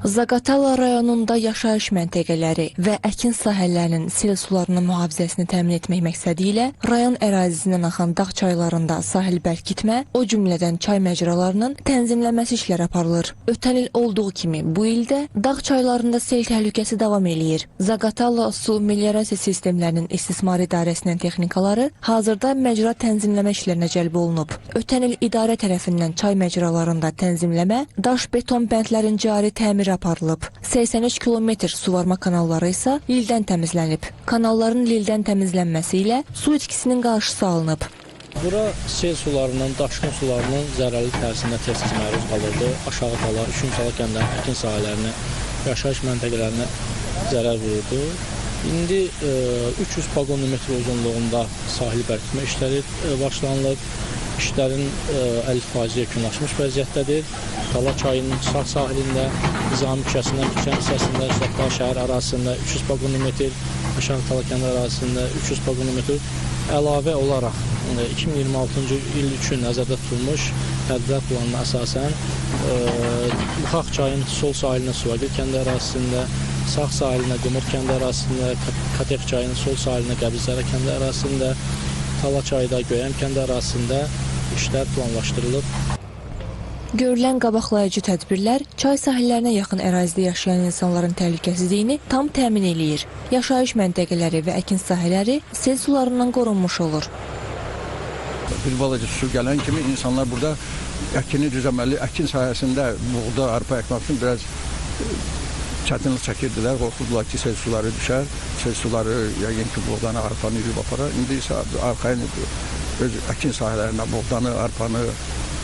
Zaqatala rayonunda yaşayış məntəqələri və əkin sahələrinin sel sularının mühafizəsini təmin etmək məqsədi ilə rayon ərazisindən axan dağ çaylarında sahil bərkitmə, o cümlədən çay məcralarının tənzimlənməsi işləri aparılır. Ötən il olduğu kimi bu ildə dağ çaylarında sel təhlükəsi davam eləyir. Zaqatala su meliorasiya sistemlərinin istismar idarəsinin texnikaları hazırda məcra tənzimləmə işlərinə cəlb olunub. Ötən il idarə tərəfindən çay məcralarında tənzimləmə, daş beton bəndlərin cari təmiri aparılıb. 83 kilometr suvarma kanalları isə lildən təmizlənib. Kanalların lildən təmizlənməsi ilə su itkisinin qarşısı alınıb. Bura sel sularının, daşqın sularının zərərli təsirinə tez-tez məruz qalırdı. Aşağı dala, Üçüncü kəndlərin əkin sahələrinə, yaşayış məntəqələrinə zərər vururdu. İndi 300 pagonometr uzunluğunda sahil bərkitmə işləri başlanılıb. İşlərin 50% yekunlaşmış vəziyyətdədir. Tala çayının sağ sahilində, Nizami küçəsindən keçən hissəsində, Zaqatala şəhər ərazisində 300 pagonometr, aşağı Tala kənd ərazisində 300 pagonometr əlavə olaraq 2026-cı il üçün nəzərdə tutulmuş tədqiqat planına əsasən Buxaq çayının sol sahilinə Suvagil kəndi ərazisində, sağ sahilinə Qımır kəndi ərazisində, Katef çayının sol sahilinə Qəbrizlərə kəndi ərazisində, Tala çayda Göyəm kəndi ərazisində işlər planlaşdırılıb. Görülən qabaqlayıcı tədbirlər çay sahillərinə yaxın ərazidə yaşayan insanların təhlükəsizliyini tam təmin eləyir. Yaşayış məntəqələri və əkin sahələri sel sularından qorunmuş olur. Bir balaca su gələn kimi insanlar burada əkini düzəməli, əkin sahəsində buğda, arpa əkmək üçün biraz çətinlik çəkirdilər, qorxurdular ki, sel suları düşər. Sel suları yəqin ki, buğdanı, arpanı yürüb aparar. İndi isə arxayın öz əkin sahələrinə buğdanı, arpanı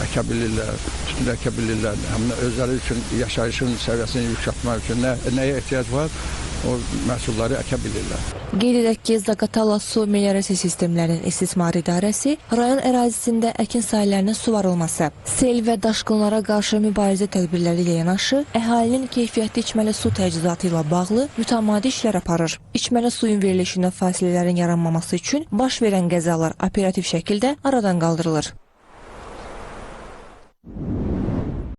əkə bilirlər, tütün əkə bilirlər. Həm də özləri üçün yaşayışın səviyyəsini yüksəltmək üçün nəyə ehtiyac var, o məhsulları əkə bilirlər. Qeyd edək ki, Zaqatala su meliorasiya sistemlərinin istismar idarəsi rayon ərazisində əkin sahələrinin suvarılması, sel və daşqınlara qarşı mübarizə tədbirləri ilə yanaşı, əhalinin keyfiyyətli içməli su təchizatı ilə bağlı mütəmadi işlər aparır. İçməli suyun verilişində fasilələrin yaranmaması üçün baş verən qəzalar operativ şəkildə aradan qaldırılır.